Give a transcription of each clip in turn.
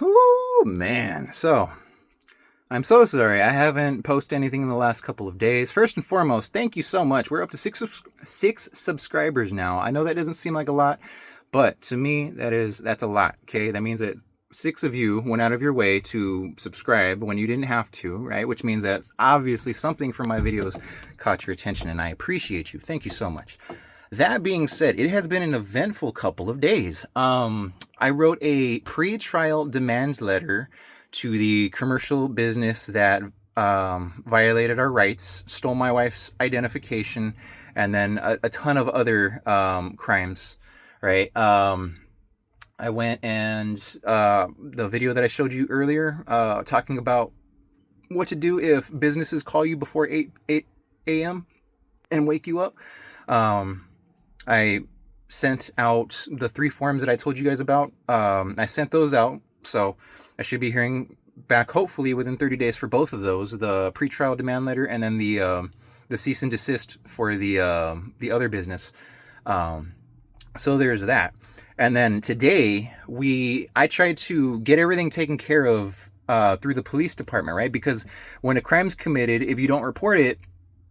Oh man. So, I'm so sorry. I haven't posted anything in the last couple of days. First and foremost, thank you so much. We're up to six subscribers now. I know that doesn't seem like a lot, but to me, that's a lot. Okay, that means that six of you went out of your way to subscribe when you didn't have to, right? Which means that obviously something from my videos caught your attention, and I appreciate you. Thank you so much. That being said, it has been an eventful couple of days. I wrote a pre-trial demand letter to the commercial business that violated our rights, stole my wife's identification, and then a ton of other crimes, right? I went and the video that I showed you earlier, talking about what to do if businesses call you before 8 a.m. and wake you up. I sent out the 3 forms that I told you guys about. I sent those out, so I should be hearing back hopefully within 30 days for both of those, the pretrial demand letter and then the cease and desist for the other business. So there's that. And then today I tried to get everything taken care of through the police department, right? Because when a crime's committed, if you don't report it,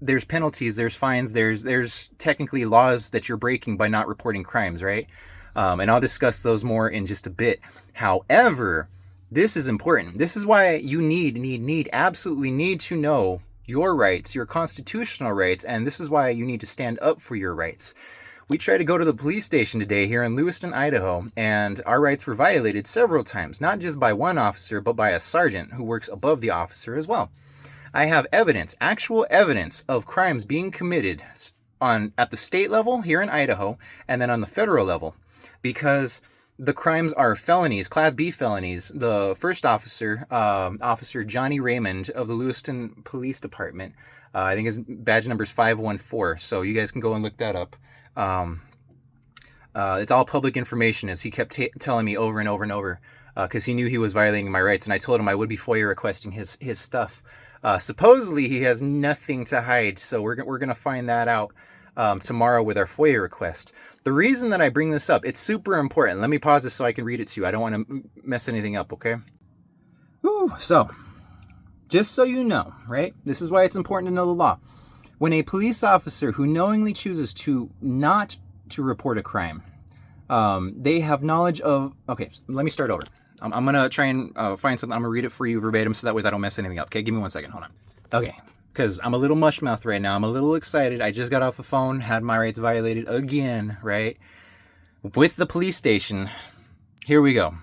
there's penalties, there's fines, there's technically laws that you're breaking by not reporting crimes, right? And I'll discuss those more in just a bit. However, this is important. This is why you absolutely need to know your rights, your constitutional rights, and this is why you need to stand up for your rights. We tried to go to the police station today here in Lewiston, Idaho, and our rights were violated several times, not just by one officer, but by a sergeant who works above the officer as well. I have evidence, actual evidence of crimes being committed at the state level here in Idaho and then on the federal level, because the crimes are felonies, Class B felonies. The first officer, Officer Johnny Raymond of the Lewiston Police Department, I think his badge number is 514, so you guys can go and look that up. It's all public information, as he kept telling me over and over and over, because he knew he was violating my rights, and I told him I would be FOIA requesting his stuff. Supposedly he has nothing to hide, so we're gonna find that out tomorrow with our FOIA request. The reason that I bring this up, it's super important. Let me pause this so I can read it to you. I don't want to mess anything up, okay? So, just so you know, right? This is why it's important to know the law. When a police officer who knowingly chooses to not to report a crime, they have knowledge of... Okay, so let me start over. I'm going to try and find something. I'm going to read it for you verbatim so that way I don't mess anything up. Okay, give me 1 second. Hold on. Okay, because I'm a little mushmouth right now. I'm a little excited. I just got off the phone, had my rights violated again, right? With the police station. Here we go.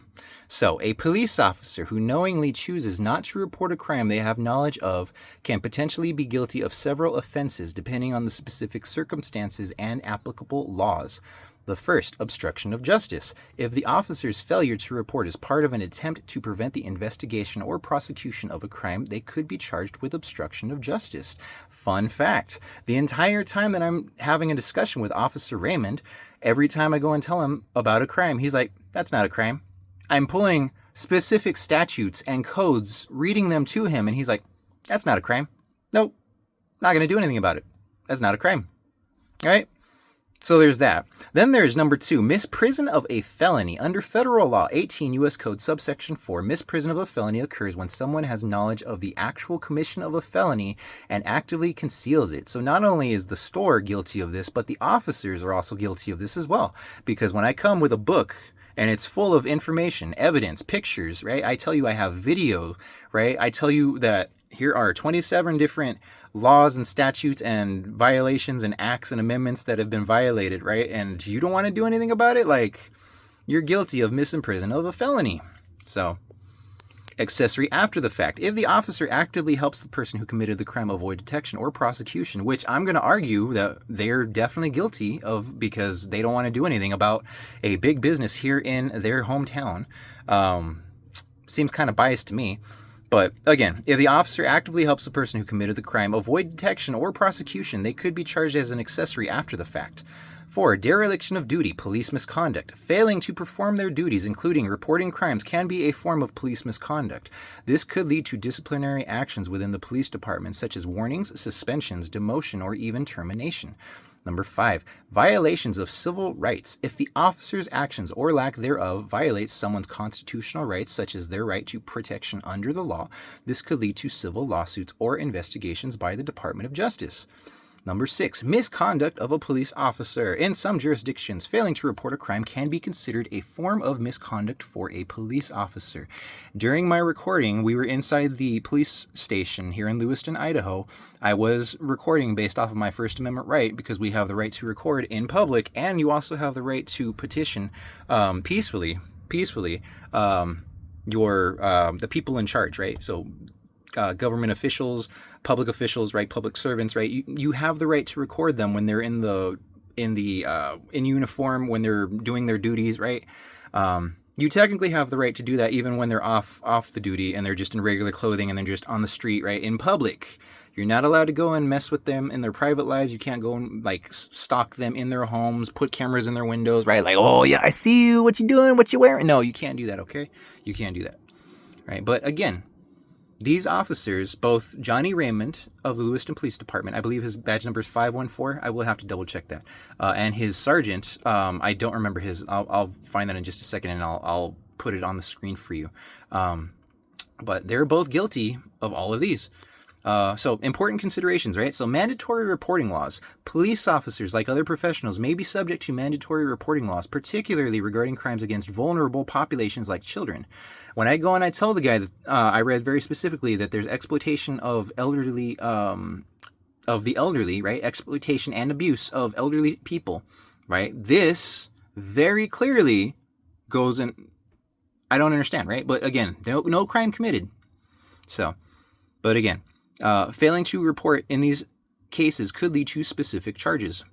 So, a police officer who knowingly chooses not to report a crime they have knowledge of can potentially be guilty of several offenses depending on the specific circumstances and applicable laws. The first, obstruction of justice. If the officer's failure to report is part of an attempt to prevent the investigation or prosecution of a crime, they could be charged with obstruction of justice. Fun fact, the entire time that I'm having a discussion with Officer Raymond, every time I go and tell him about a crime, he's like, that's not a crime. I'm pulling specific statutes and codes, reading them to him, and he's like, that's not a crime. Nope, not going to do anything about it. That's not a crime. All right? So there's that. Then there's number 2, misprison of a felony. Under federal law, 18 U.S. Code subsection 4, misprison of a felony occurs when someone has knowledge of the actual commission of a felony and actively conceals it. So not only is the store guilty of this, but the officers are also guilty of this as well. Because when I come with a book and it's full of information, evidence, pictures, right? I tell you I have video, right? I tell you that here are 27 different laws and statutes and violations and acts and amendments that have been violated, right? And you don't want to do anything about it? Like, you're guilty of misprision of a felony. So, accessory after the fact. If the officer actively helps the person who committed the crime avoid detection or prosecution, which I'm going to argue that they're definitely guilty of because they don't want to do anything about a big business here in their hometown. Seems kind of biased to me. But again, if the officer actively helps the person who committed the crime avoid detection or prosecution, they could be charged as an accessory after the fact. 4. Dereliction of duty, police misconduct. Failing to perform their duties, including reporting crimes, can be a form of police misconduct. This could lead to disciplinary actions within the police department, such as warnings, suspensions, demotion, or even termination. Number 5, violations of civil rights. If the officer's actions or lack thereof violates someone's constitutional rights, such as their right to protection under the law, this could lead to civil lawsuits or investigations by the Department of Justice. Number 6, misconduct of a police officer. In some jurisdictions, failing to report a crime can be considered a form of misconduct for a police officer. During my recording, we were inside the police station here in Lewiston, Idaho. I was recording based off of my First Amendment right, because we have the right to record in public, and you also have the right to petition peacefully the people in charge, right? So government officials, public officials, right? Public servants, right? You have the right to record them when they're in uniform, when they're doing their duties, right? You technically have the right to do that even when they're off the duty and they're just in regular clothing and they're just on the street, right? In public. You're not allowed to go and mess with them in their private lives. You can't go and like stalk them in their homes, put cameras in their windows, right? Like, oh yeah, I see you, what you doing, what you wearing. No, you can't do that, okay? You can't do that, right? But again, these officers, both Johnny Raymond of the Lewiston Police Department, I believe his badge number is 514. I will have to double check that. And his sergeant, I don't remember his. I'll find that in just a second, and I'll put it on the screen for you. But they're both guilty of all of these. So important considerations, right? So mandatory reporting laws. Police officers, like other professionals, may be subject to mandatory reporting laws, particularly regarding crimes against vulnerable populations like children. When I go and I tell the guy that I read very specifically that there's exploitation of the elderly, right? Exploitation and abuse of elderly people, right? This very clearly goes in. I don't understand, right? But again, no crime committed. So, but again, failing to report in these cases could lead to specific charges.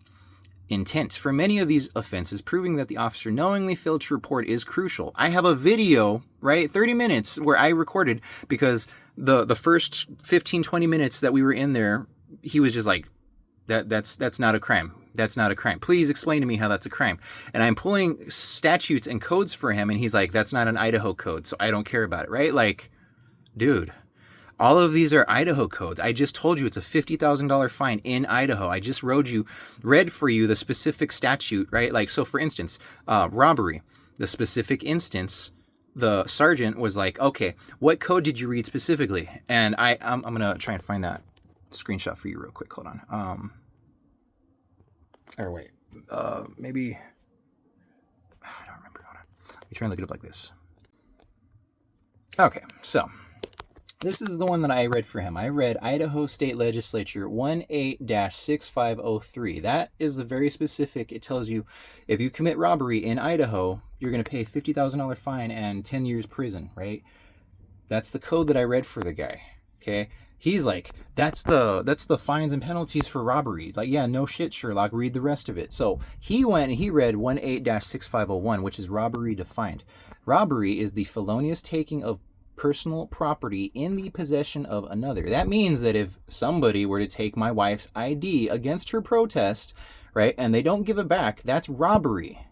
Intent. For many of these offenses, proving that the officer knowingly failed to report is crucial. I have a video, right, 30 minutes where I recorded, because the first 15, 20 minutes that we were in there, he was just like, that's not a crime. That's not a crime. Please explain to me how that's a crime. And I'm pulling statutes and codes for him, and he's like, that's not an Idaho code, so I don't care about it, right? Like, dude. All of these are Idaho codes. I just told you it's a $50,000 fine in Idaho. I just read for you the specific statute, right? Like, so for instance, robbery, the specific instance, the sergeant was like, okay, what code did you read specifically? And I'm going to try and find that screenshot for you real quick. Hold on. Maybe, I don't remember. Hold on. Let me try and look it up like this. Okay, so this is the one that I read for him. I read Idaho State Legislature 18-6503. That is the very specific. It tells you if you commit robbery in Idaho, you're going to pay a $50,000 fine and 10 years prison, right? That's the code that I read for the guy, okay? He's like, that's the fines and penalties for robbery. Like, yeah, no shit, Sherlock, read the rest of it. So he went and he read 18-6501, which is robbery defined. Robbery is the felonious taking of personal property in the possession of another. That means that if somebody were to take my wife's ID against her protest, right, and they don't give it back, that's robbery.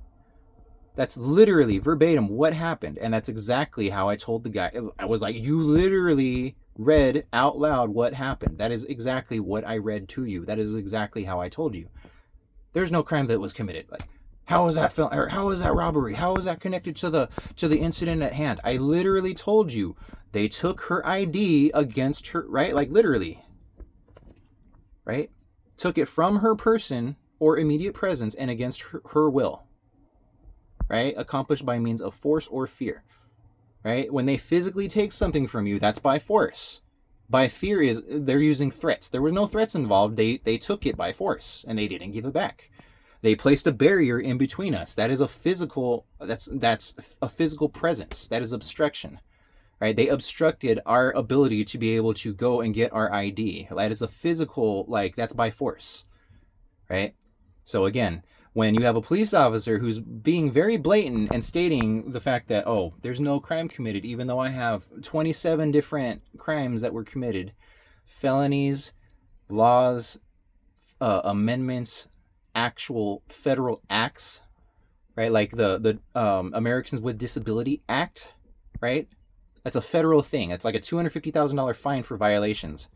That's literally verbatim what happened. And that's exactly how I told the guy. I was like, you literally read out loud what happened. That is exactly what I read to you. That is exactly how I told you. There's no crime that was committed. Like, how is that how is that robbery? How is that connected to the incident at hand? I literally told you they took her ID against her, right? Like, literally, right? Took it from her person or immediate presence and against her will, right? Accomplished by means of force or fear, right? When they physically take something from you, that's by force. By fear is they're using threats. There were no threats involved. They took it by force and they didn't give it back. They placed a barrier in between us. That is a physical, that's a physical presence. That is obstruction, right? They obstructed our ability to be able to go and get our ID. That is a physical, like, that's by force, right? So again, when you have a police officer who's being very blatant and stating the fact that, oh, there's no crime committed, even though I have 27 different crimes that were committed, felonies, laws, amendments, actual federal acts, right? Like the Americans with Disability Act, right? That's a federal thing. It's like a $250,000 fine for violations,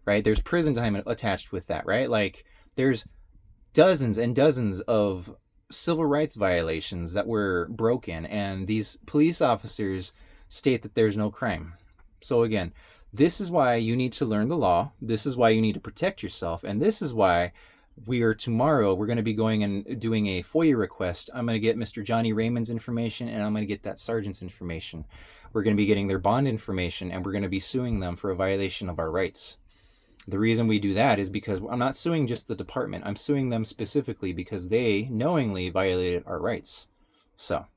right? There's prison time attached with that, right? Like, there's dozens and dozens of civil rights violations that were broken, and these police officers state that there's no crime. So again, this is why you need to learn the law. This is why you need to protect yourself, and this is why we're going to be going and doing a FOIA request. I'm going to get Mr. Johnny Raymond's information, and I'm going to get that sergeant's information. We're going to be getting their bond information, and we're going to be suing them for a violation of our rights. The reason we do that is because I'm not suing just the department. I'm suing them specifically because they knowingly violated our rights. So,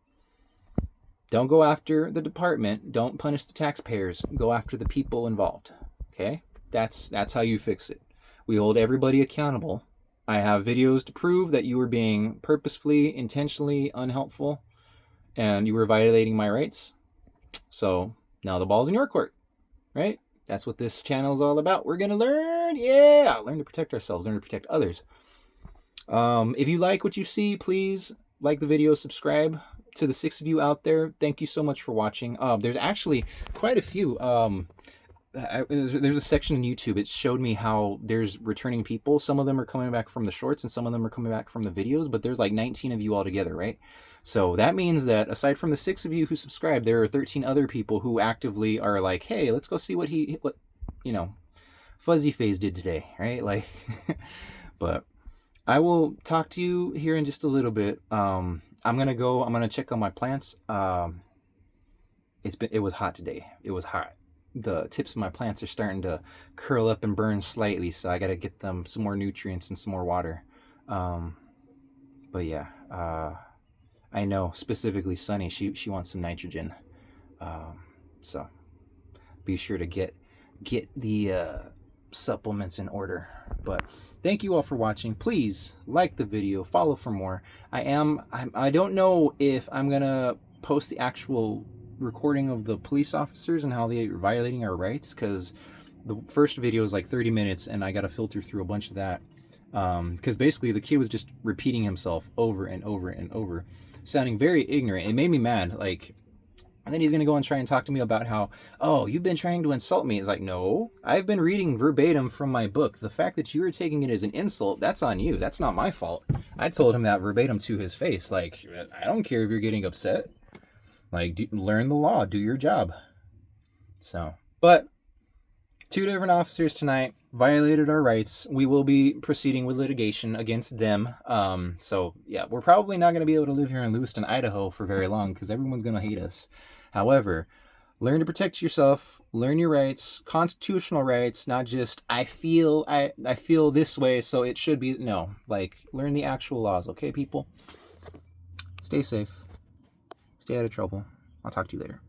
don't go after the department. Don't punish the taxpayers. Go after the people involved. Okay? That's how you fix it. We hold everybody accountable. I have videos to prove that you were being purposefully, intentionally unhelpful, and you were violating my rights. So, now the ball's in your court, right? That's what this channel is all about. We're going to learn to protect ourselves, learn to protect others. If you like what you see, please like the video, subscribe. To the 6 of you out there, thank you so much for watching. There's actually quite a few. There's a section on YouTube. It showed me how there's returning people. Some of them are coming back from the shorts and some of them are coming back from the videos, but there's like 19 of you all together, right? So that means that aside from the 6 of you who subscribe, there are 13 other people who actively are like, hey, let's go see what Fuzzy Face did today, right? Like, but I will talk to you here in just a little bit. I'm gonna check on my plants. It was hot today. It was hot. The tips of my plants are starting to curl up and burn slightly, so I gotta get them some more nutrients and some more water. But yeah, I know specifically Sunny, she wants some nitrogen. So be sure to get the supplements in order. But thank you all for watching. Please like the video, follow for more. I don't know if I'm gonna post the actual recording of the police officers and how they are violating our rights, because the first video is like 30 minutes and I gotta filter through a bunch of that, because basically the kid was just repeating himself over and over and over, sounding very ignorant. It made me mad. Like, and then he's going to go and try and talk to me about how, oh, you've been trying to insult me. It's like, no, I've been reading verbatim from my book. The fact that you were taking it as an insult, that's on you. That's not my fault. I told him that verbatim to his face. Like, I don't care if you're getting upset. Like, learn the law. Do your job. So, but 2 different officers tonight violated our rights. We will be proceeding with litigation against them. So, yeah, we're probably not going to be able to live here in Lewiston, Idaho for very long because everyone's going to hate us. However, learn to protect yourself, learn your rights, constitutional rights, not just I feel this way, so it should be. No, like, learn the actual laws, okay, people? Stay safe. Stay out of trouble. I'll talk to you later.